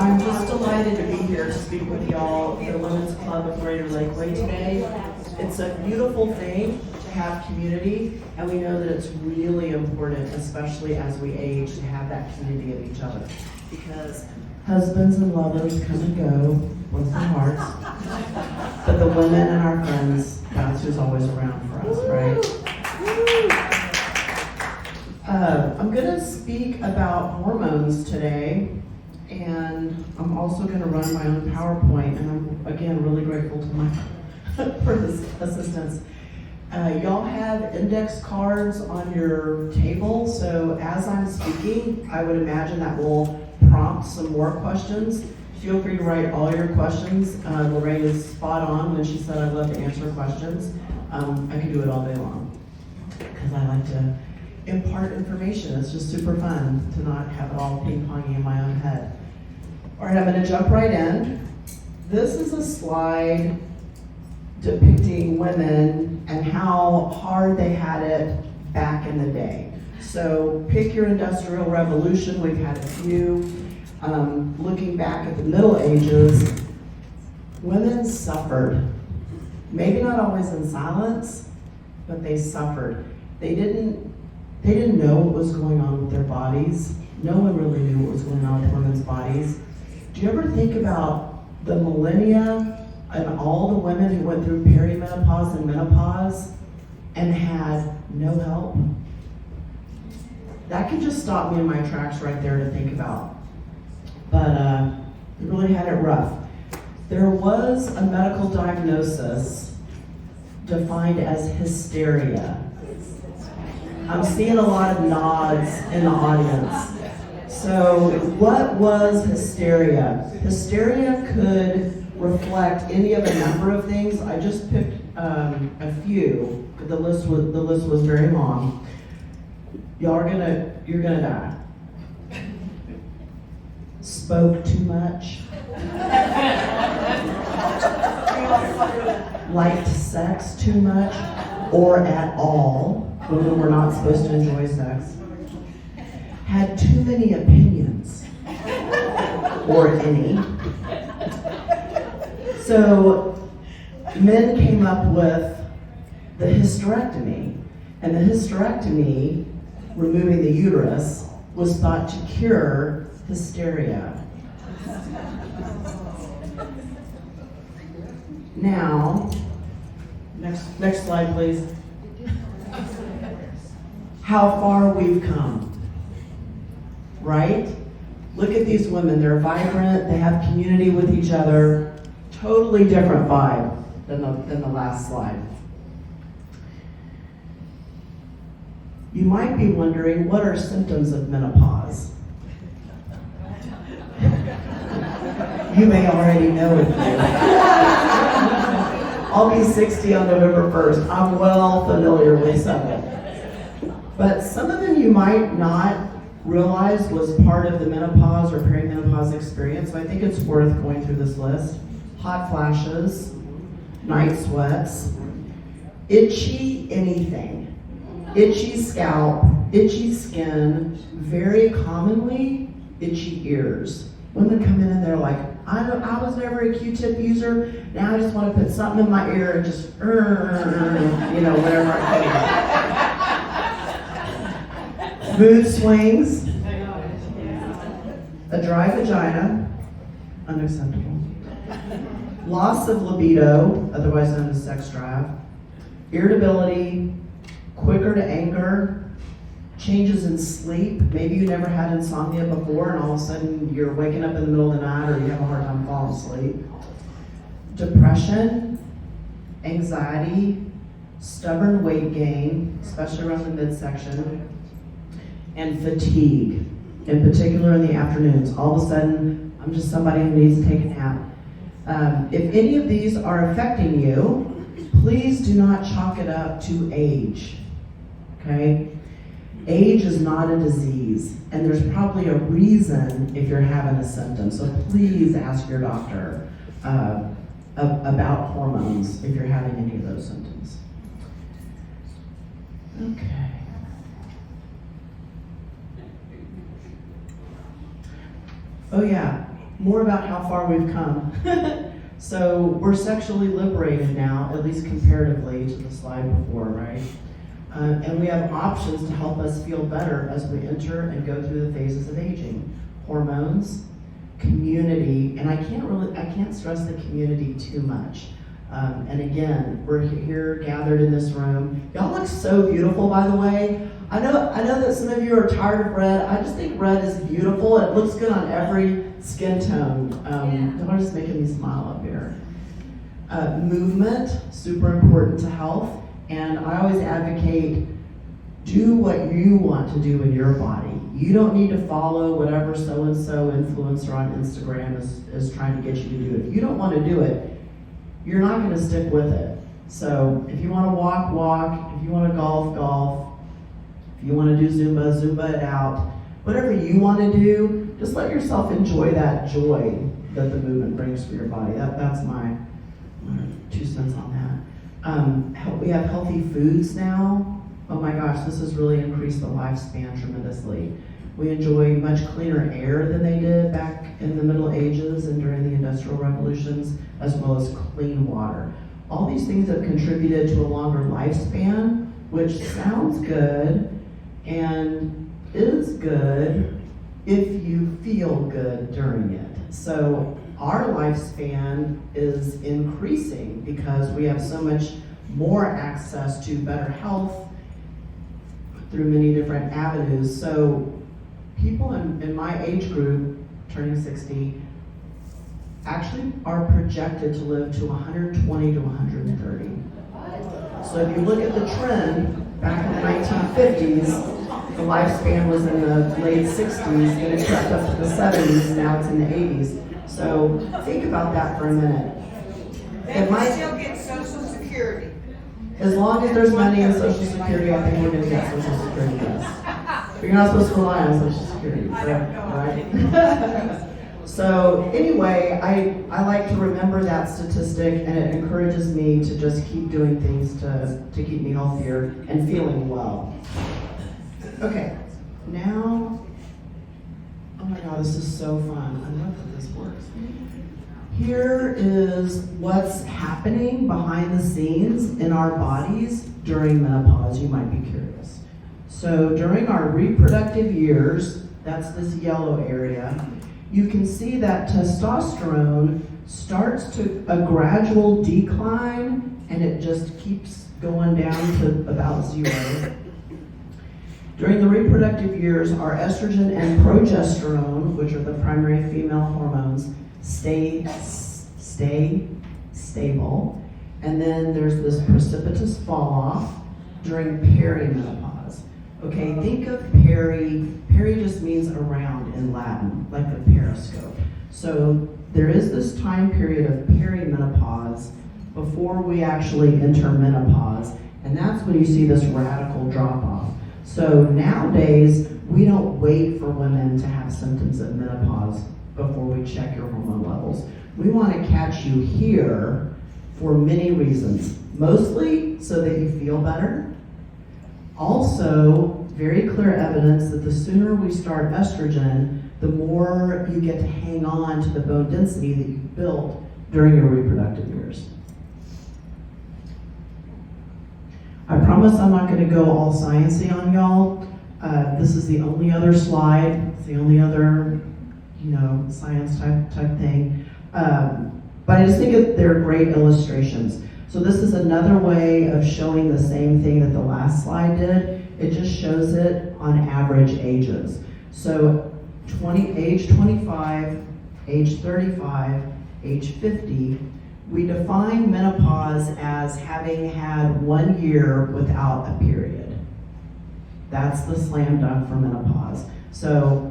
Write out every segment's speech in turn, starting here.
I'm just delighted to be here to speak with y'all at the Women's Club of Greater Lakeway today. It's a beautiful thing to have community, and we know that it's really important, especially as we age, to have that community of each other. Because husbands and lovers come and go, bless their hearts, but the women and our friends, that's who's always around for us, right? I'm going to speak about hormones today, and I'm also going to run my own PowerPoint, and I'm, again, really grateful to my for this assistance. Y'all have index cards on your table, so as I'm speaking, I would imagine that will prompt some more questions. Feel free to write all your questions. Lorraine is spot on when she said I love to answer questions. I can do it all day long, because I like to impart information. It's just super fun to not have it all ping-ponging in my own head. All right, I'm going to jump right in. This is a slide depicting women and how hard they had it back in the day. So pick your industrial revolution. We've had a few. Looking back at the Middle Ages, women suffered. Maybe not always in silence, but they suffered. They didn't know what was going on with their bodies. No one really knew what was going on with women's bodies. Do you ever think about the millennia and all the women who went through perimenopause and menopause and had no help? That can just stop me in my tracks right there to think about. But they really had it rough. There was a medical diagnosis defined as hysteria. I'm seeing a lot of nods in the audience. So what was hysteria? Hysteria could reflect any of a number of things. I just picked a few. The list was very long. You're gonna die. Spoke too much. Liked sex too much or at all. Women were not supposed to enjoy sex. Had too many opinions, or any. So men came up with the hysterectomy, and the hysterectomy, removing the uterus, was thought to cure hysteria. Now, next slide, please. How far we've come, right? Look at these women. They're vibrant. They have community with each other. Totally different vibe than the last slide. You might be wondering, what are symptoms of menopause? You may already know it. I'll be 60 on November 1st. I'm well familiar with some of it. But some of them you might not realize was part of the menopause or perimenopause experience, so I think it's worth going through this list. Hot flashes, night sweats, itchy anything, itchy scalp, itchy skin, very commonly itchy ears. Women come in and they're like, I was never a Q-tip user, now I just want to put something in my ear and just, whatever I can. Mood swings, a dry vagina, unacceptable. Loss of libido, otherwise known as sex drive. Irritability, quicker to anger, changes in sleep. Maybe you never had insomnia before and all of a sudden you're waking up in the middle of the night or you have a hard time falling asleep. Depression, anxiety, stubborn weight gain, especially around the midsection, and fatigue, in particular in the afternoons. All of a sudden, I'm just somebody who needs to take a nap. If any of these are affecting you, please do not chalk it up to age, okay? Age is not a disease, and there's probably a reason if you're having a symptom. So please ask your doctor about hormones if you're having any of those symptoms. Okay. Oh yeah, more about how far we've come. So we're sexually liberated now, at least comparatively to the slide before, right? And we have options to help us feel better as we enter and go through the phases of aging. Hormones, community, and I can't stress the community too much. And again, we're here gathered in this room. Y'all look so beautiful, by the way. I know that some of you are tired of red. I just think red is beautiful. It looks good on every skin tone. Y'all are just making me smile up here. Movement, super important to health. And I always advocate, do what you want to do in your body. You don't need to follow whatever so-and-so influencer on Instagram is trying to get you to do. If you don't want to do it, you're not going to stick with it. So if you want to walk, walk. If you want to golf, golf. If you want to do Zumba, Zumba it out. Whatever you want to do, just let yourself enjoy that joy that the movement brings for your body. That's my 2 cents on that. We have healthy foods now. Oh my gosh, this has really increased the lifespan tremendously. We enjoy much cleaner air than they did back in the Middle Ages and during the Industrial Revolutions, as well as clean water. All these things have contributed to a longer lifespan, which sounds good and is good if you feel good during it. So our lifespan is increasing because we have so much more access to better health through many different avenues. So people in my age group, turning 60, actually are projected to live to 120 to 130. So if you look at the trend, back in the 1950s, the lifespan was in the late 60s, then it crept up to the 70s, and now it's in the 80s. So think about that for a minute. They might still get Social Security. As long as there's money in Social Security, I think we're going to get Social Security, yes. But you're not supposed to rely on Social Security, right? So anyway, I like to remember that statistic, and it encourages me to just keep doing things to keep me healthier and feeling well. Okay, now, oh my God, this is so fun. I love that this works. Here is what's happening behind the scenes in our bodies during menopause. You might be curious. So during our reproductive years, that's this yellow area, you can see that testosterone starts to a gradual decline, and it just keeps going down to about 0. During the reproductive years, our estrogen and progesterone, which are the primary female hormones, stay stable. And then there's this precipitous fall off during perimenopause. Okay, think of peri just means around in Latin, like the periscope. So there is this time period of perimenopause before we actually enter menopause, and that's when you see this radical drop off. So nowadays, we don't wait for women to have symptoms of menopause before we check your hormone levels. We want to catch you here for many reasons. Mostly so that you feel better. Also, very clear evidence that the sooner we start estrogen, the more you get to hang on to the bone density that you've built during your reproductive years. I promise I'm not going to go all sciencey on y'all. This is the only other slide. It's the only other, science type thing. But I just think they're great illustrations. So this is another way of showing the same thing that the last slide did. It just shows it on average ages. So age 25, age 35, age 50, we define menopause as having had 1 year without a period. That's the slam dunk for menopause. So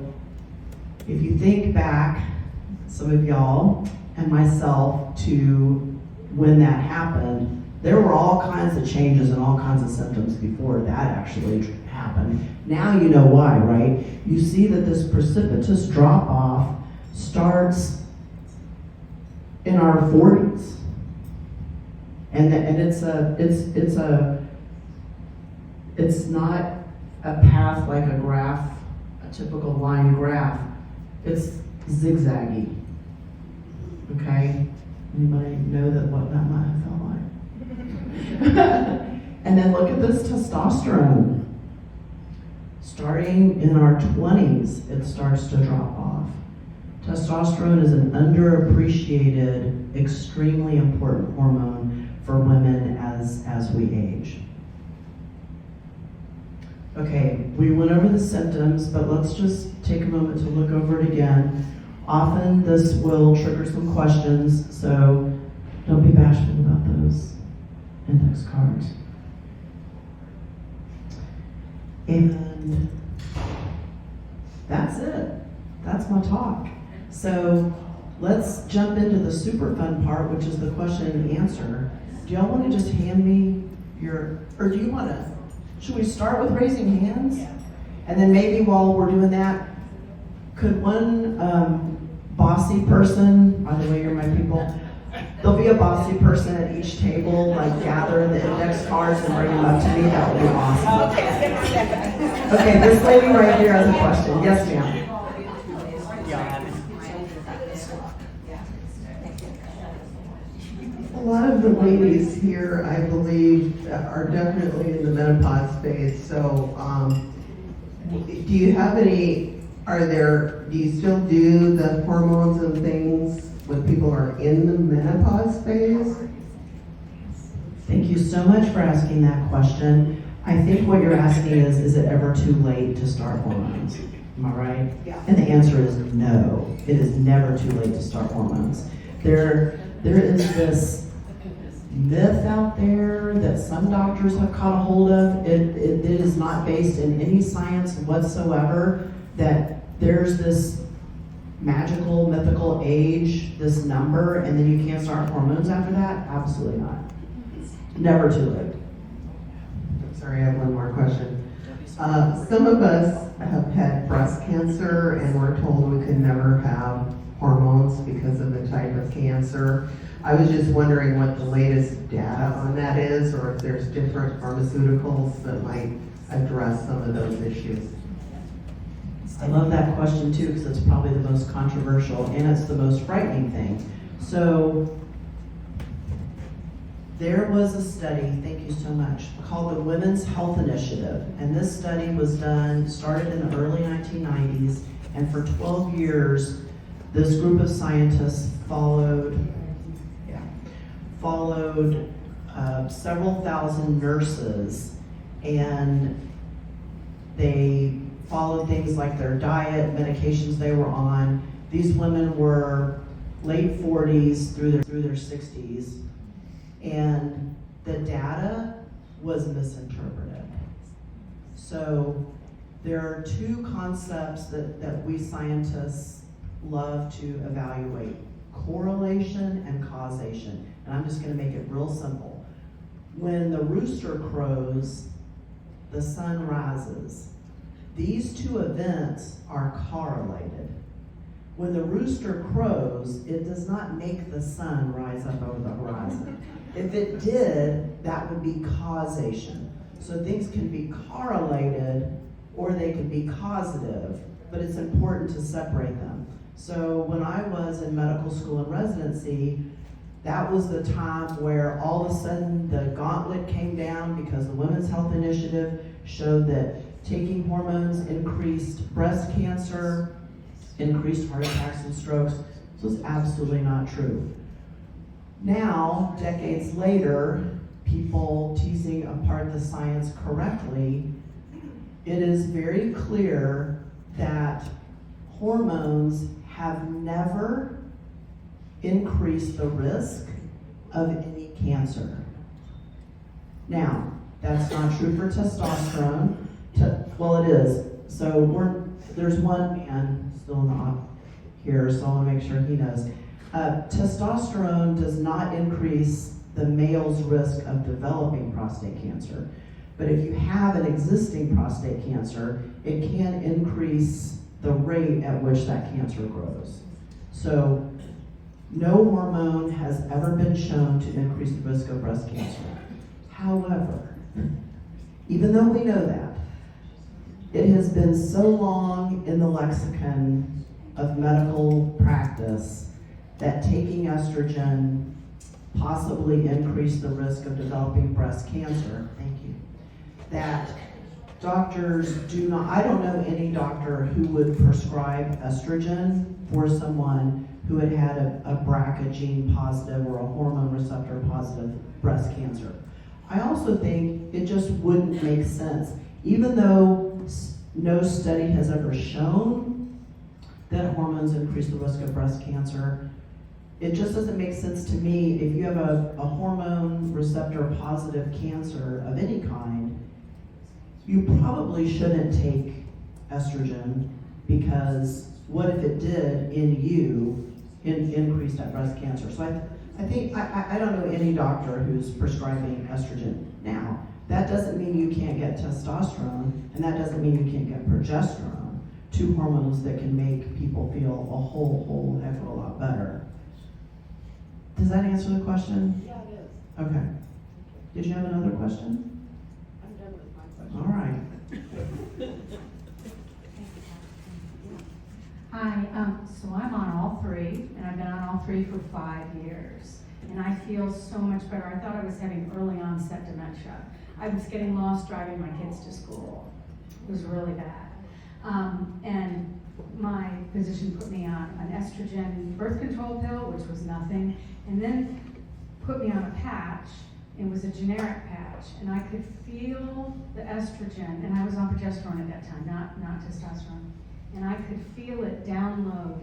if you think back, some of y'all and myself, to when that happened, there were all kinds of changes and all kinds of symptoms before that actually happened. Now you know why, right? You see that this precipitous drop off starts in our 40s. And it's not a path like a graph, a typical line graph. It's zigzaggy. Okay? Anybody know what that might have felt like? And then look at this testosterone. Starting in our 20s, it starts to drop off. Testosterone is an underappreciated, extremely important hormone for women as we age. Okay, we went over the symptoms, but let's just take a moment to look over it again. Often this will trigger some questions, so don't be bashful about those index cards. And that's it. That's my talk. So let's jump into the super fun part, which is the question and answer. Do y'all want to just hand me or do you want to, should we start with raising hands? Yeah. And then maybe while we're doing that, could one bossy person, by the way, you're my people, there'll be a bossy person at each table, like gather the index cards and bring them up to me. That would be awesome. Okay, this lady right here has a question. Yes, ma'am. A lot of the ladies here, I believe, are definitely in the menopause phase. So, do you have any? Do you still do the hormones and things when people are in the menopause phase? Thank you so much for asking that question. I think what you're asking is it ever too late to start hormones? Am I right? Yeah. And the answer is no. It is never too late to start hormones. There is this myth out there that some doctors have caught a hold of. It is not based in any science whatsoever that there's this magical, mythical age, this number, and then you can't start hormones after that. Absolutely not. Never too late. Sorry, I have one more question. Some of us have had breast cancer and we're told we could never have hormones because of the type of cancer. I was just wondering what the latest data on that is, or if there's different pharmaceuticals that might address some of those issues. I love that question too, because it's probably the most controversial and it's the most frightening thing. So there was a study, thank you so much, called the Women's Health Initiative. And this study was started in the early 1990s, and for 12 years, this group of scientists followed several thousand nurses, and they followed things like their diet, medications they were on. These women were late 40s through their 60s, and the data was misinterpreted. So there are two concepts that we scientists love to evaluate: correlation and causation. And I'm just going to make it real simple. When the rooster crows, the sun rises. These two events are correlated. When the rooster crows, it does not make the sun rise up over the horizon. If it did, that would be causation. So things can be correlated or they can be causative, but it's important to separate them. So when I was in medical school and residency, that was the time where all of a sudden the gauntlet came down because the Women's Health Initiative showed that taking hormones increased breast cancer, increased heart attacks and strokes. So it's absolutely not true. Now, decades later, people teasing apart the science correctly, it is very clear that hormones have never increased the risk of any cancer. Now, that's not true for testosterone. Well, it is. So there's one man still not here, so I want to make sure he knows. Testosterone does not increase the male's risk of developing prostate cancer. But if you have an existing prostate cancer, it can increase the rate at which that cancer grows. So no hormone has ever been shown to increase the risk of breast cancer. However, even though we know that, it has been so long in the lexicon of medical practice that taking estrogen possibly increased the risk of developing breast cancer. Thank you. That doctors do not, I don't know any doctor who would prescribe estrogen for someone who had had a BRCA gene positive or a hormone receptor positive breast cancer. I also think it just wouldn't make sense. Even though no study has ever shown that hormones increase the risk of breast cancer, it just doesn't make sense to me. If you have a hormone receptor positive cancer of any kind, you probably shouldn't take estrogen, because what if it did in you increase that breast cancer? So I think I don't know any doctor who's prescribing estrogen. Now, that doesn't mean you can't get testosterone, and that doesn't mean you can't get progesterone, two hormones that can make people feel a whole heck of a lot better. Does that answer the question? Yeah, it is. Okay. Did you have another question? I'm done with my question. All right. Hi, so I'm on all three, and I've been on all three for 5 years, and I feel so much better. I thought I was having early onset dementia. I was getting lost driving my kids to school. It was really bad. And my physician put me on an estrogen birth control pill, which was nothing, and then put me on a patch. It was a generic patch, and I could feel the estrogen, and I was on progesterone at that time, not testosterone. And I could feel it download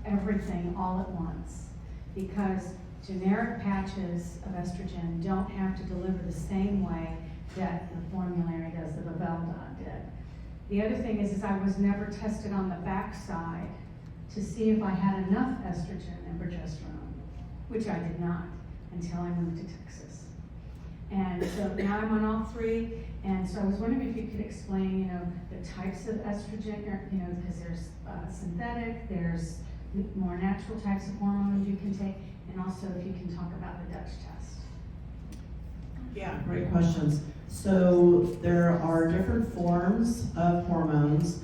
everything all at once, because generic patches of estrogen don't have to deliver the same way that the formulary does, that Avelda did. The other thing is I was never tested on the backside to see if I had enough estrogen and progesterone, which I did not until I moved to Texas. And so now I'm on all three, and so I was wondering if you could explain, the types of estrogen, because there's synthetic, there's more natural types of hormones you can take, and also if you can talk about the Dutch test. Yeah, great questions. So there are different forms of hormones.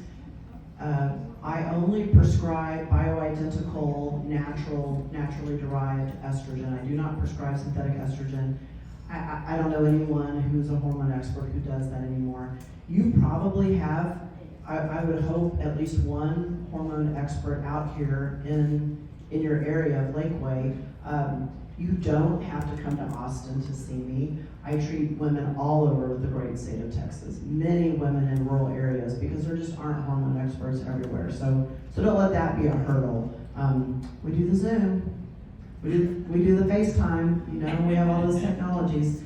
I only prescribe bioidentical, naturally derived estrogen. I do not prescribe synthetic estrogen. I don't know anyone who's a hormone expert who does that anymore. You probably have, I would hope, at least one hormone expert out here in your area of Lakeway. You don't have to come to Austin to see me. I treat women all over the great state of Texas, many women in rural areas, because there just aren't hormone experts everywhere. So don't let that be a hurdle. We do the Zoom. We do the FaceTime, we have all those technologies.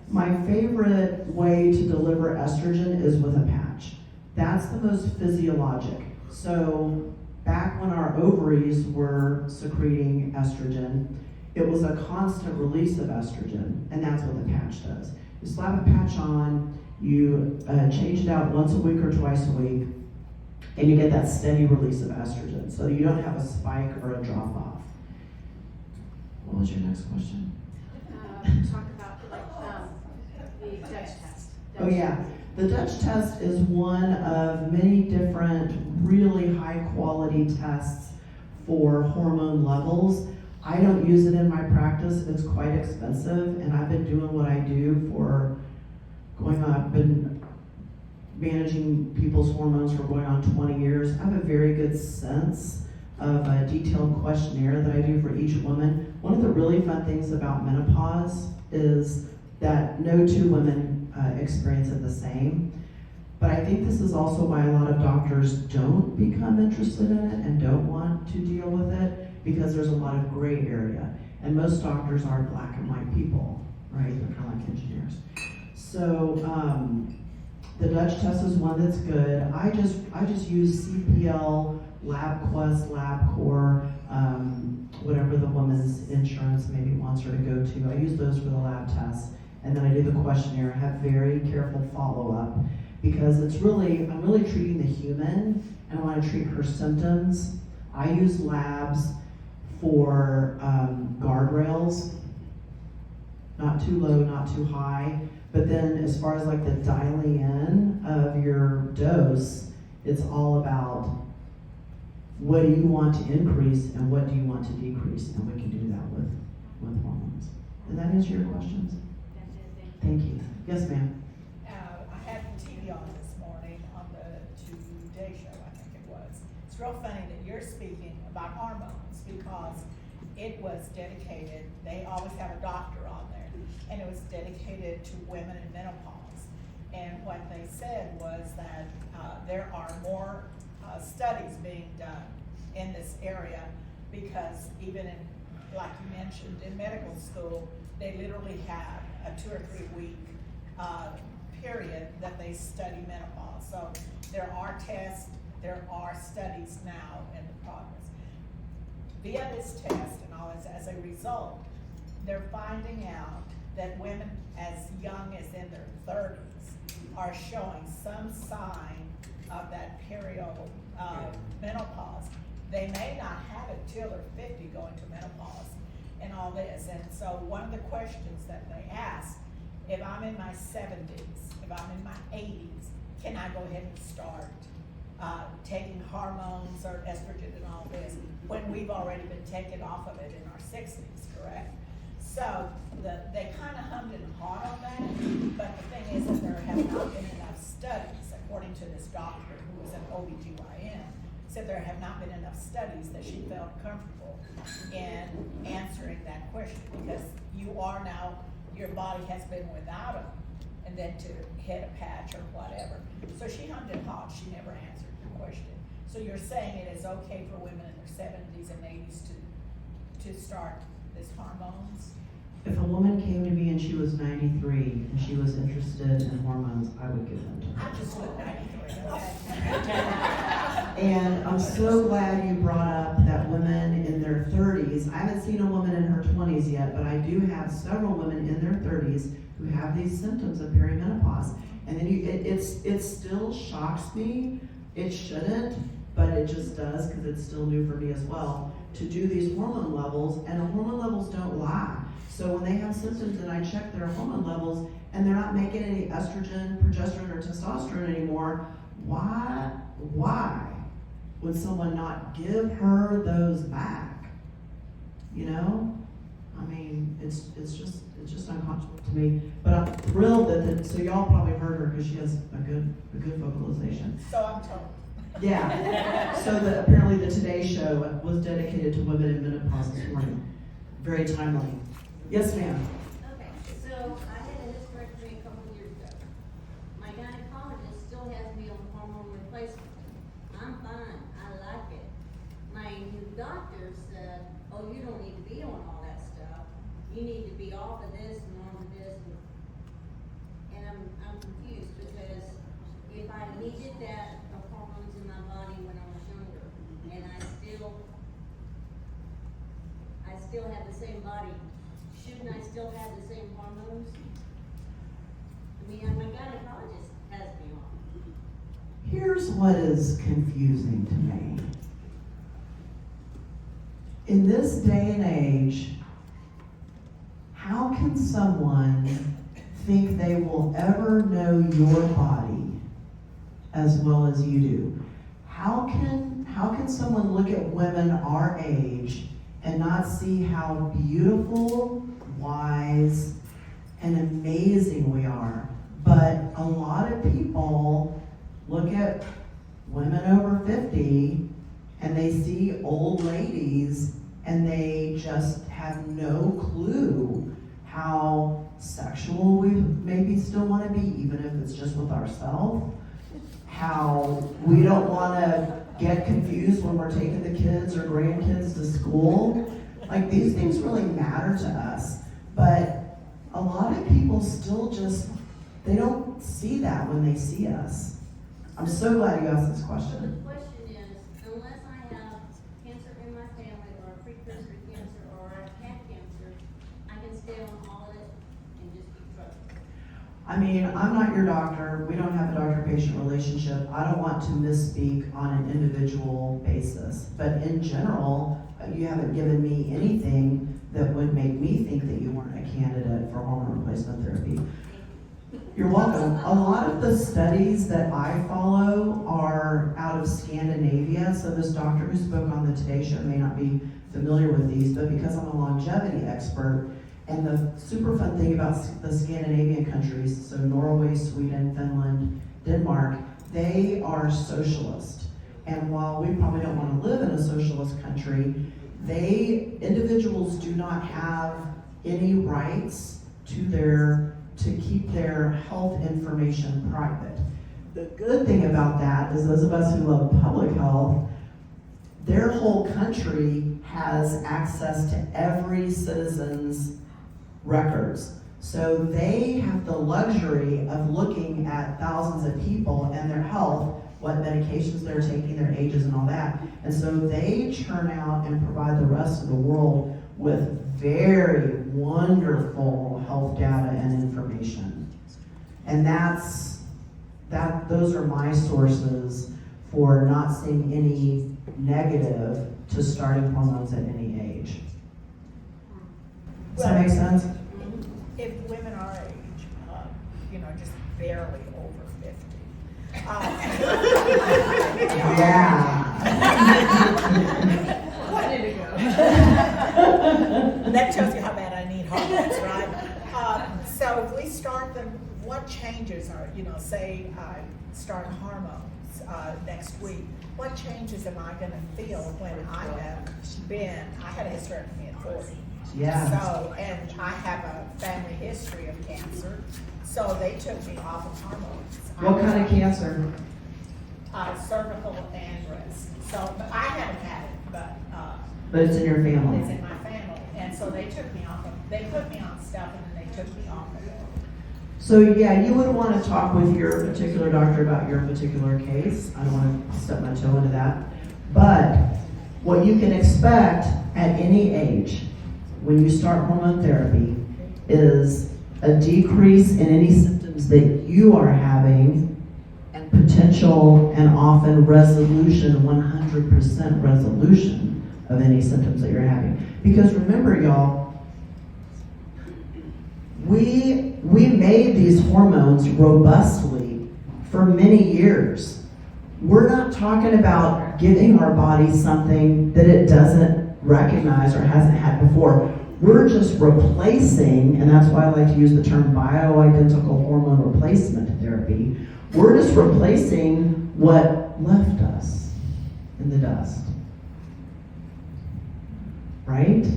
My favorite way to deliver estrogen is with a patch. That's the most physiologic. So back when our ovaries were secreting estrogen, it was a constant release of estrogen, and that's what the patch does. You slap a patch on, you change it out once a week or twice a week, and you get that steady release of estrogen, so you don't have a spike or a drop off. What was your next question? Talk about the Dutch test. Oh yeah, the Dutch test is one of many different really high quality tests for hormone levels. I don't use it in my practice. It's quite expensive, and I've been doing what I do for I've been managing people's hormones for going on 20 years. I have a very good sense of a detailed questionnaire that I do for each woman. One of the really fun things about menopause is that no two women experience it the same. But I think this is also why a lot of doctors don't become interested in it and don't want to deal with it, because there's a lot of gray area. And most doctors are black and white people, right? They're kind of like engineers. So the Dutch test is one that's good. I just use CPL, LabQuest, LabCorp, whatever the woman's insurance maybe wants her to go to. I use those for the lab tests, and then I do the questionnaire. I have very careful follow-up, because I'm really treating the human, and I want to treat her symptoms. I use labs for guardrails, not too low, not too high. But then as far as like the dialing in of your dose, it's all about what do you want to increase and what do you want to decrease, and we can do that with hormones. Did that answer your questions? Thank you. Yes, ma'am. I had the TV on this morning on the Today Show, I think it was. It's real funny that you're speaking about hormones because it was dedicated, they always have a doctor on there, and it was dedicated to women in menopause. And what they said was that there are more studies being done in this area because even in, like you mentioned, in medical school, they literally have a 2 or 3 week period that they study menopause. So there are tests, there are studies now in the progress. Via this test and all this, as a result, they're finding out that women as young as in their 30s are showing some sign of that period menopause. They may not have it till they're 50 going to menopause and all this. And so one of the questions that they ask, if I'm in my 70s, if I'm in my 80s, can I go ahead and start taking hormones or estrogen and all this when we've already been taken off of it in our 60s, correct? So they kind of hummed and hawed on that, but the thing is that there have not been enough studies, according to this doctor who was an OBGYN, said there have not been enough studies that she felt comfortable in answering that question because you are now, your body has been without them, and then to hit a patch or whatever. So she hummed and hawed, she never answered your question. So you're saying it is okay for women in their 70s and 80s to start this hormones? If a woman came to me and she was 93 and she was interested in hormones, I would give them to her. I just looked 93. And I'm so glad you brought up that women in their 30s. I haven't seen a woman in her 20s yet, but I do have several women in their 30s who have these symptoms of perimenopause. And then it still shocks me. It shouldn't, but it just does because it's still new for me as well, to do these hormone levels, and the hormone levels don't lie. So when they have symptoms and I check their hormone levels and they're not making any estrogen, progesterone, or testosterone anymore, why would someone not give her those back? You know? I mean, it's just unconscionable to me. But I'm thrilled that so y'all probably heard her because she has a good vocalization. So I'm told. Yeah. So apparently the Today Show was dedicated to women in menopause this morning. Very timely. Yes, ma'am. Okay, so I had a hysterectomy a couple of years ago. My gynecologist still has me on hormone replacement. I'm fine, I like it. My new doctor said, oh, you don't need to be on all that stuff. You need to be off of this and on of this. And I'm confused because if I needed that hormones in my body when I was younger, and I still have the same body, shouldn't I still have the same hormones? I mean, my gynecologist has me on. Here's what is confusing to me. In this day and age, how can someone think they will ever know your body as well as you do? How can someone look at women our age and not see how beautiful, wise, and amazing we are? But a lot of people look at women over 50 and they see old ladies and they just have no clue how sexual we maybe still want to be, even if it's just with ourselves. How we don't want to get confused when we're taking the kids or grandkids to school. Like, these things really matter to us. But a lot of people still just, they don't see that when they see us. I'm so glad you asked this So question. the question is, unless I have cancer in my family or a precursor cancer or I've had cancer, I can stay on all of it and just keep trucking. I mean, I'm not your doctor. We don't have a doctor-patient relationship. I don't want to misspeak on an individual basis. But in general, you haven't given me anything that would make me think that you weren't a candidate for hormone replacement therapy. You're welcome. A lot of the studies that I follow are out of Scandinavia. So this doctor who spoke on the Today Show may not be familiar with these, but because I'm a longevity expert, and the super fun thing about the Scandinavian countries, so Norway, Sweden, Finland, Denmark, they are socialist. And while we probably don't want to live in a socialist country, individuals do not have any rights to keep their health information private. The good thing about that is those of us who love public health, their whole country has access to every citizen's records. So they have the luxury of looking at thousands of people and their health, what medications they're taking, their ages and all that. And so they churn out and provide the rest of the world with very wonderful health data and information. And those are my sources for not seeing any negative to starting hormones at any age. Does that make sense? If women our age, just barely over 50. Yeah. Why did it go? That tells you how bad I need hormones, right? So if we start them, what changes are, say I start hormones next week, what changes am I gonna feel when I had a hysterectomy at 40. Yeah. So, and I have a family history of cancer, so they took me off of hormones. What kind of cancer? Cervical and breast. So, but I haven't had it, But it's in your family. it's in my family. And so they took me off of, they put me on stuff and then they took me off of it. So yeah, you would want to talk with your particular doctor about your particular case. I don't want to step my toe into that. But what you can expect at any age when you start hormone therapy is a decrease in any symptoms that you are having and potential and often resolution, 100% resolution of any symptoms that you're having. Because remember, y'all, we made these hormones robustly for many years. We're not talking about giving our body something that it doesn't recognize or hasn't had before. We're just replacing, and that's why I like to use the term bioidentical hormone replacement therapy. We're just replacing what left us in the dust. Right?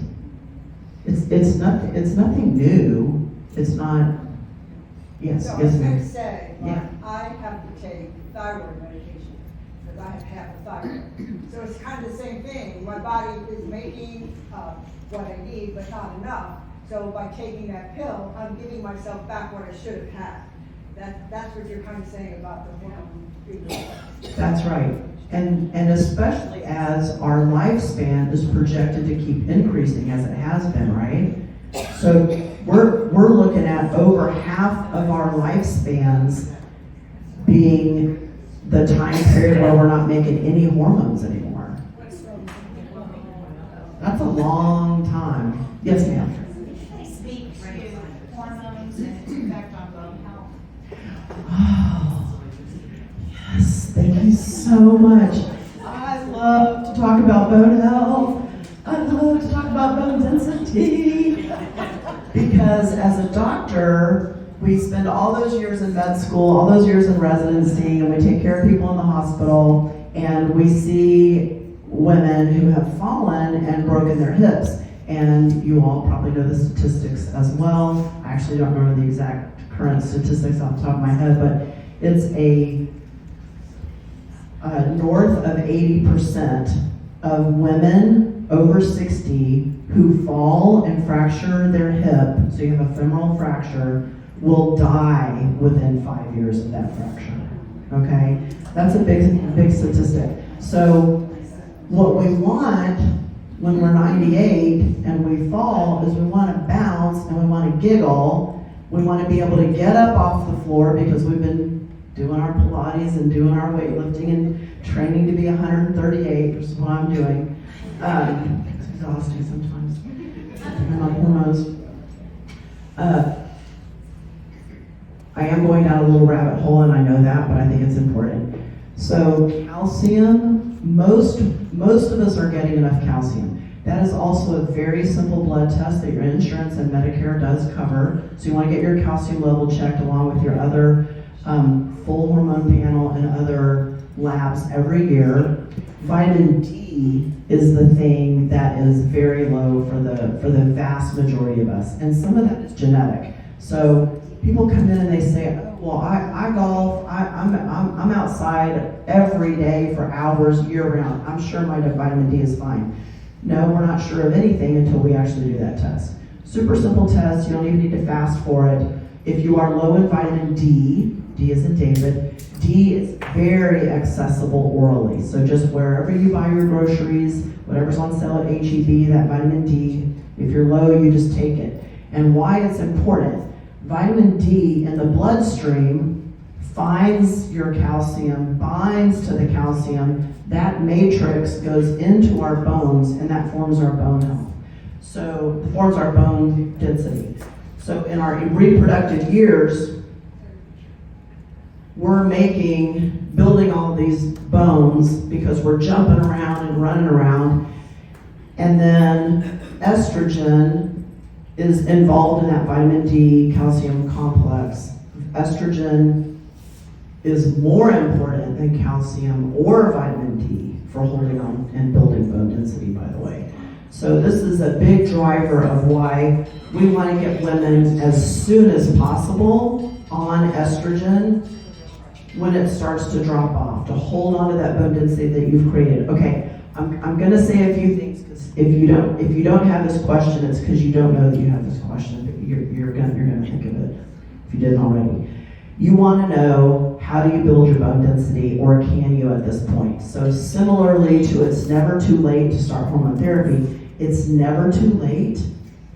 It's nothing new. It's not. Yes, So I yes, was going ma'am. to say, Yeah. I have to take thyroid medication because I have hypothyroid. So it's kind of the same thing. My body is making what I need, but not enough. So by taking that pill, I'm giving myself back what I should have had. That's what you're kind of saying about the hormone treatment. That's right. And especially as our lifespan is projected to keep increasing as it has been, right? So we're looking at over half of our lifespans being the time period where we're not making any hormones anymore. That's a long time. Yes, ma'am. Speak to hormones and its effect on bone health. Oh, yes, thank you so much. I love to talk about bone health. I love to talk about bone density. Because as a doctor, we spend all those years in med school, all those years in residency, and we take care of people in the hospital, and we see women who have fallen and broken their hips. And you all probably know the statistics as well. I actually don't remember the exact current statistics off the top of my head, but it's north of 80% of women over 60 who fall and fracture their hip, so you have a femoral fracture, will die within 5 years of that fracture. Okay? That's a big statistic. So what we want when we're 98 and we fall is we want to bounce and we want to giggle. We want to be able to get up off the floor because we've been doing our Pilates and doing our weightlifting and training to be 138, which is what I'm doing. It's exhausting sometimes. I'm on hormones. I am going down a little rabbit hole, and I know that, but I think it's important. So calcium, most of us are getting enough calcium. That is also a very simple blood test that your insurance and Medicare does cover. So you want to get your calcium level checked along with your other full hormone panel and other labs every year. Vitamin D is the thing that is very low for the vast majority of us, and some of that is genetic. So people come in and they say, oh, well, I golf, I'm outside every day for hours year round. I'm sure my vitamin D is fine. No, we're not sure of anything until we actually do that test. Super simple test, you don't even need to fast for it. If you are low in vitamin D, D is in David, D is very accessible orally. So just wherever you buy your groceries, whatever's on sale at HEB, that vitamin D, if you're low, you just take it. And why it's important, vitamin D in the bloodstream finds your calcium, binds to the calcium, that matrix goes into our bones, and that forms our bone health. So, forms our bone density. So in our reproductive years, we're building all these bones because we're jumping around and running around. And then estrogen is involved in that vitamin D calcium complex. Estrogen is more important than calcium or vitamin D for holding on and building bone density, by the way. So this is a big driver of why we want to get women as soon as possible on estrogen when it starts to drop off, to hold on to that bone density that you've created. Okay, I'm going to say a few things, because if you don't have this question, it's because you don't know that you have this question. But you're going to think of it if you didn't already. You want to know, how do you build your bone density, or can you at this point? So similarly to it's never too late to start hormone therapy, it's never too late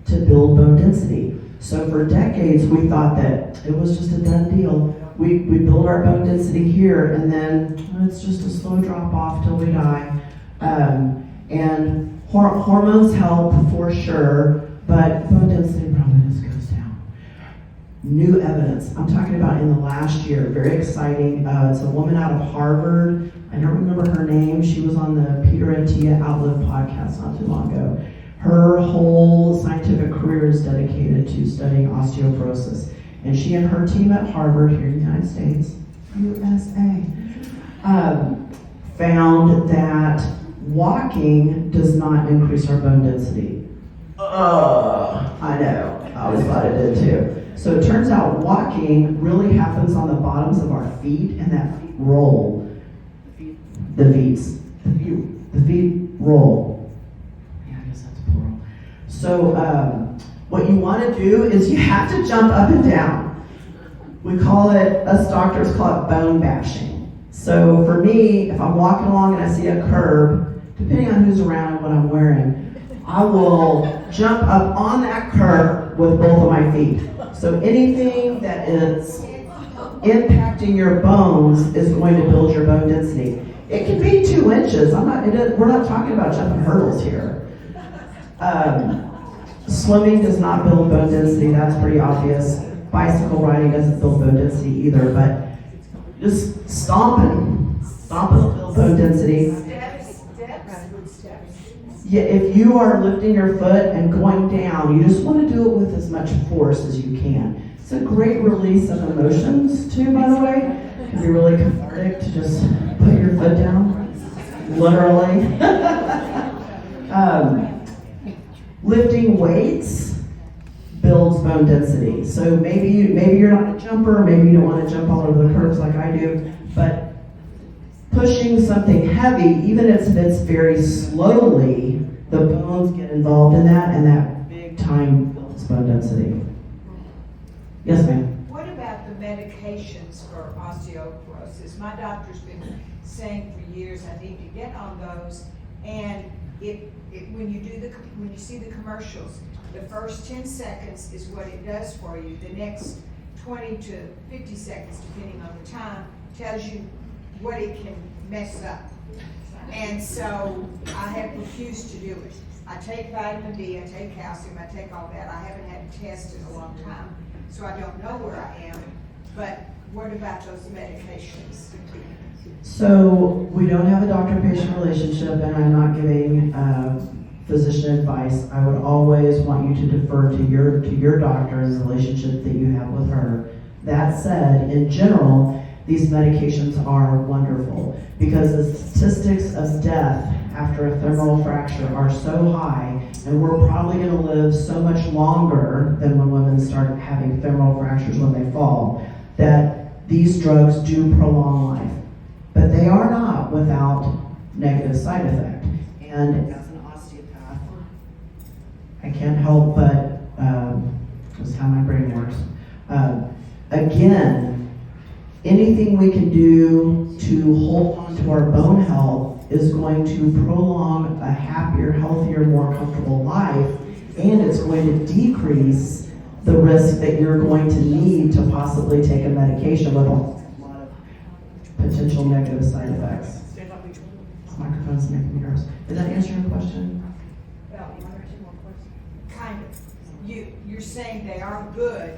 to build bone density. So for decades, we thought that it was just a done deal. We build our bone density here, and then it's just a slow drop off till we die. And hormones help for sure, but bone density probably just goes down. New evidence, I'm talking about in the last year, very exciting. It's a woman out of Harvard. I don't remember her name. She was on the Peter and Tia Outlive podcast not too long ago. Her whole scientific career is dedicated to studying osteoporosis. And she and her team at Harvard here in the United States, USA, found that walking does not increase our bone density. I know, I always thought it did too. So it turns out walking really happens on the bottoms of our feet, and that feet roll. The feet roll. Yeah, I guess that's plural. So what you want to do is you have to jump up and down. We call it, us doctors call it bone bashing. So for me, if I'm walking along and I see a curb, depending on who's around and what I'm wearing, I will jump up on that curb with both of my feet. So anything that is impacting your bones is going to build your bone density. It can be 2 inches. We're not talking about jumping hurdles here. Swimming does not build bone density. That's pretty obvious. Bicycle riding doesn't build bone density either. But just stomping will build bone density. Yeah, if you are lifting your foot and going down, you just want to do it with as much force as you can. It's a great release of emotions too, by the way. It can be really cathartic to just put your foot down, literally. Lifting weights builds bone density. So maybe you're not a jumper, maybe you don't want to jump all over the curbs like I do, but pushing something heavy, even if it's very slowly, the bones get involved in that, and that big time builds bone density. Yes, ma'am. What about the medications for osteoporosis? My doctor's been saying for years I need to get on those, and when you see the commercials, the first 10 seconds is what it does for you. The next 20 to 50 seconds, depending on the time, tells you what it can mess up. And so I have refused to do it. I take vitamin D, I take calcium, I take all that. I haven't had a test in a long time, so I don't know where I am. but what about those medications? So we don't have a doctor-patient relationship, and I'm not giving physician advice. I would always want you to defer to your doctor and the relationship that you have with her. That said, in general, these medications are wonderful because the statistics of death after a femoral fracture are so high, and we're probably going to live so much longer than when women start having femoral fractures when they fall, that these drugs do prolong life. But they are not without negative side effect. And as an osteopath, I can't help but, just how my brain works. Again, anything we can do to hold on to our bone health is going to prolong a happier, healthier, more comfortable life, and it's going to decrease the risk that you're going to need to possibly take a medication with a lot of potential negative side effects. This microphone's making me nervous. Did that answer your question? Well, one or two more questions. Kind of. You're saying they are good,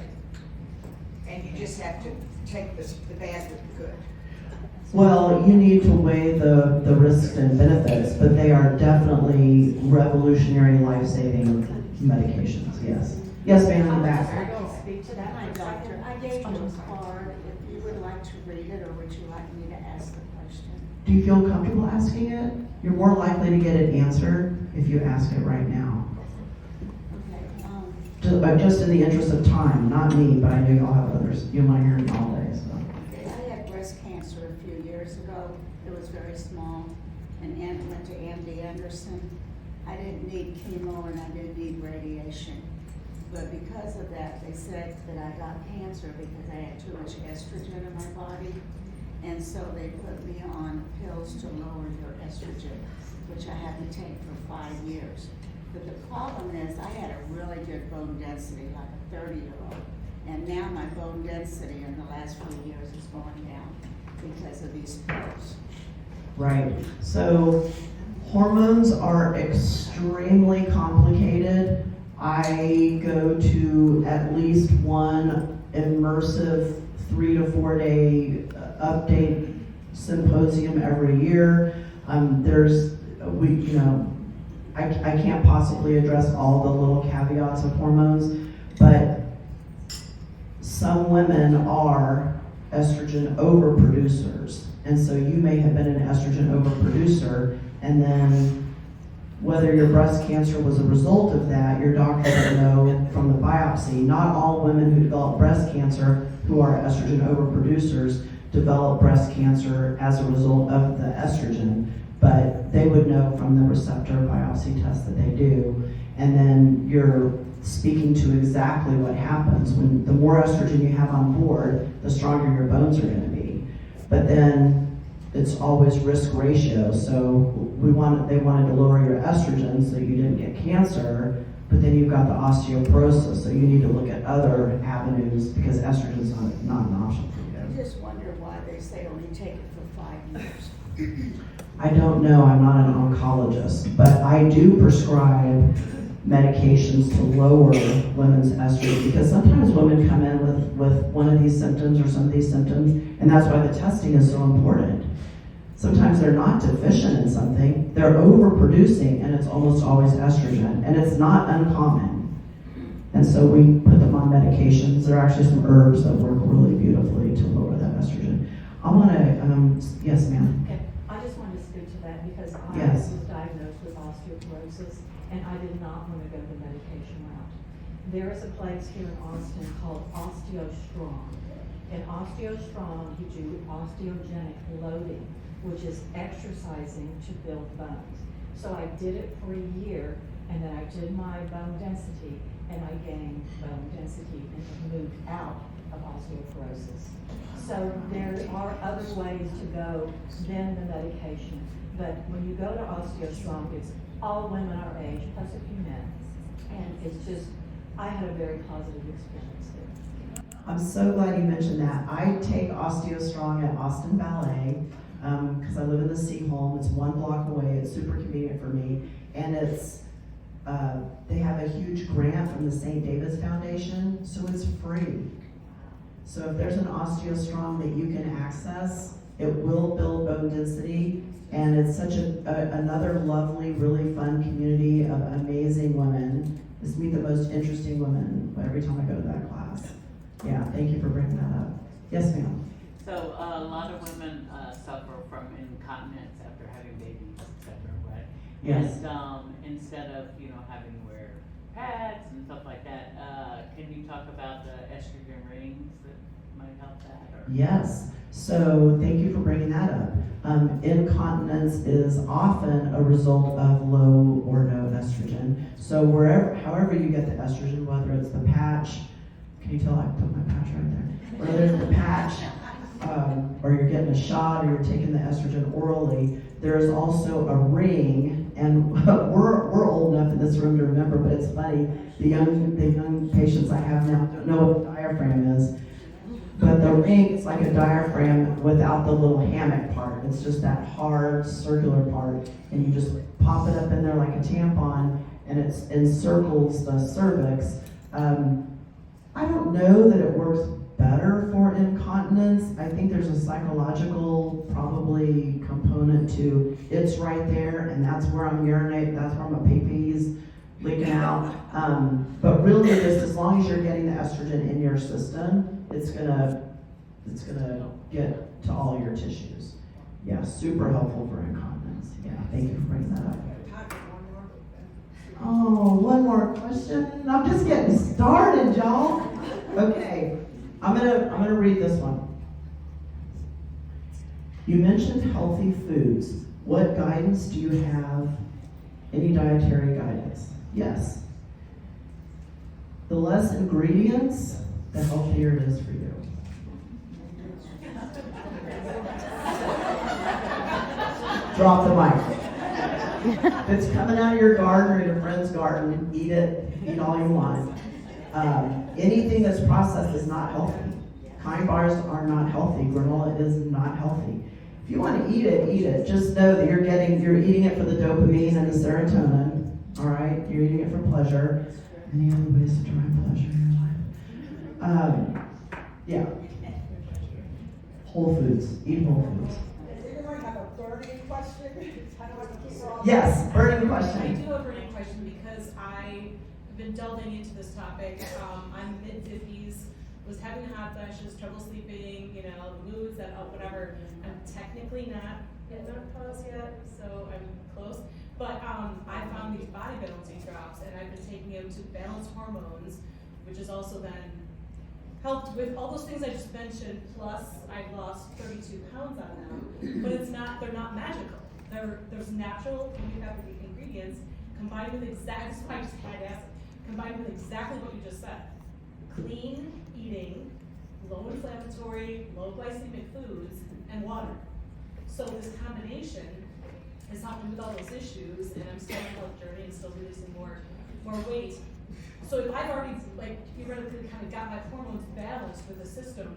and you just have to take the bad with the good. Well, you need to weigh the risks and benefits, but they are definitely revolutionary, life-saving medications, yes. Yes, ma'am, in the back. I will speak to that, my doctor. I gave you a card, if you would like to read it, or would you like me to ask the question? Do you feel comfortable asking it? You're more likely to get it answered if you ask it right now. Okay, Just in the interest of time, not me, but I know y'all have others. You might hear me all day, so. I had breast cancer a few years ago. It was very small, and went to Andy Anderson. I didn't need chemo and I didn't need radiation. But because of that, they said that I got cancer because I had too much estrogen in my body. And so they put me on pills to lower your estrogen, which I had to take for 5 years. But the problem is I had a really good bone density, like a 30-year-old. And now my bone density in the last few years is going down because of these pills. Right. So hormones are extremely complicated. I go to at least one immersive 3 to 4 day update symposium every year. I can't possibly address all the little caveats of hormones, but some women are estrogen overproducers. And so you may have been an estrogen overproducer, and then whether your breast cancer was a result of that, your doctor will know from the biopsy. Not all women who develop breast cancer who are estrogen overproducers develop breast cancer as a result of the estrogen, but they would know from the receptor biopsy test that they do. And then you're speaking to exactly what happens. When the more estrogen you have on board, the stronger your bones are going to be. But then it's always risk ratio. So they wanted to lower your estrogen so you didn't get cancer, but then you've got the osteoporosis. So you need to look at other avenues because estrogen's not an option for you. I just wonder why they say only take it for 5 years. I don't know, I'm not an oncologist, but I do prescribe medications to lower women's estrogen because sometimes women come in with one of these symptoms or some of these symptoms, and that's why the testing is so important. Sometimes they're not deficient in something, they're overproducing, and it's almost always estrogen, and it's not uncommon. And so we put them on medications. There are actually some herbs that work really beautifully to lower that estrogen. I want to, yes ma'am. Okay, I just wanted to speak to that because I Yes. was diagnosed with osteoporosis and I did not want to go the medication route. There is a place here in Austin called OsteoStrong. In OsteoStrong, you do osteogenic loading, which is exercising to build bones. So I did it for a year, and then I did my bone density, and I gained bone density and moved out of osteoporosis. So there are other ways to go than the medication. But when you go to OsteoStrong, it's all women our age, plus a few men. And it's just, I had a very positive experience there. I'm so glad you mentioned that. I take OsteoStrong at Austin Ballet because I live in the C-Home. It's 1 block away. It's super convenient for me. And it's they have a huge grant from the St. David's Foundation, so it's free. So if there's an OsteoStrong that you can access, it will build bone density, and it's such another lovely, really fun community of amazing women. Just meet the most interesting women every time I go to that class. Yeah, thank you for bringing that up. Yes, ma'am. So a lot of women suffer from incontinence after having babies, etc. Right? Yes. And instead of having to wear pads and stuff like that, can you talk about the estrogen rings that might help that? Or? Yes. So thank you for bringing that up. Incontinence is often a result of low or no estrogen. So however you get the estrogen, whether it's the patch, can you tell I put my patch right there? Whether it's the patch, or you're getting a shot, or you're taking the estrogen orally, there's also a ring, and we're old enough in this room to remember, but it's funny, the young patients I have now don't know what a diaphragm is, but the ring is like a diaphragm without the little hammock part. It's just that hard circular part, and you just pop it up in there like a tampon, and it encircles the cervix. I don't know that it works better for incontinence. I think there's a psychological probably component to it's right there, and that's where I'm urinating, that's where my pee-pee's leaking out. But really, just as long as you're getting the estrogen in your system, it's gonna get to all your tissues. Yeah, super helpful for incontinence. Yeah, thank you for bringing that up. Oh, one more question. I'm just getting started, y'all. Okay, I'm gonna read this one. You mentioned healthy foods. What guidance do you have? Any dietary guidance? Yes. The less ingredients, the healthier it is for you. Drop the mic. If it's coming out of your garden or your friend's garden, eat it, eat all you want. Anything that's processed is not healthy. Kind bars are not healthy. Granola is not healthy. If you want to eat it. Just know that you're eating it for the dopamine and the serotonin. All right, you're eating it for pleasure. Any other ways to derive pleasure in your life? Yeah. Whole foods. Eat whole foods. Does anyone have a burning question? I don't want to keep her all. Yes, burning I question. do have a burning question because I've been delving into this topic. I'm mid-50s, was having hot flashes, trouble sleeping, moods, that whatever. I'm technically not in menopause yet, so I'm close. But I found these body balancing drops, and I've been taking them to balance hormones, which has also then helped with all those things I just mentioned. Plus, I've lost 32 pounds on them. But they're not magical. There's natural homeopathic ingredients combined with combined with exactly what you just said. Clean eating, low inflammatory, low glycemic foods, and water. So this combination is helping with all those issues, and I'm still on a health journey and still losing more weight. So if I've already theoretically kind of got my hormones balanced with the system,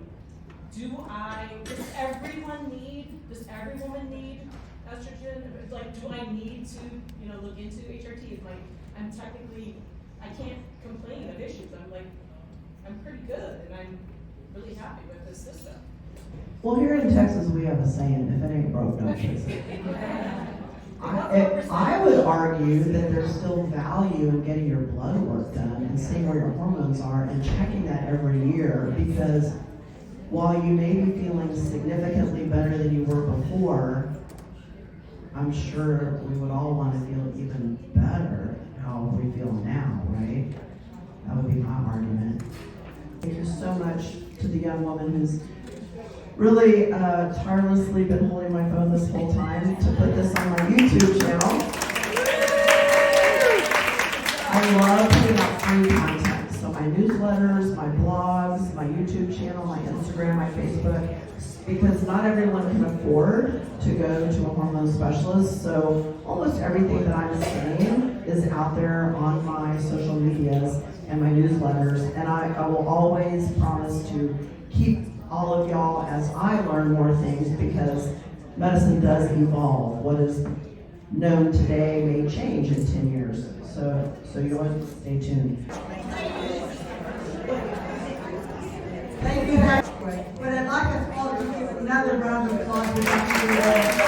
does every woman need estrogen? Do I need to, look into HRT? I can't complain of issues. I'm pretty good, and I'm really happy with this system. Well, here in Texas, we have a saying, if it ain't broke, don't fix it. I would argue that there's still value in getting your blood work done and seeing where your hormones are and checking that every year, because while you may be feeling significantly better than you were before, I'm sure we would all want to feel even better how we feel now, right? That would be my argument. Thank you so much to the young woman who's really tirelessly been holding my phone this whole time to put this on my YouTube channel. I love putting out free content. So my newsletters, my blogs, my YouTube channel, my Instagram, my Facebook, because not everyone can afford to go to a hormone specialist. So almost everything that I'm saying is out there on my social medias and my newsletters. And I will always promise to keep all of y'all as I learn more things, because medicine does evolve. What is known today may change in 10 years. So you always stay tuned. Thank you guys. you.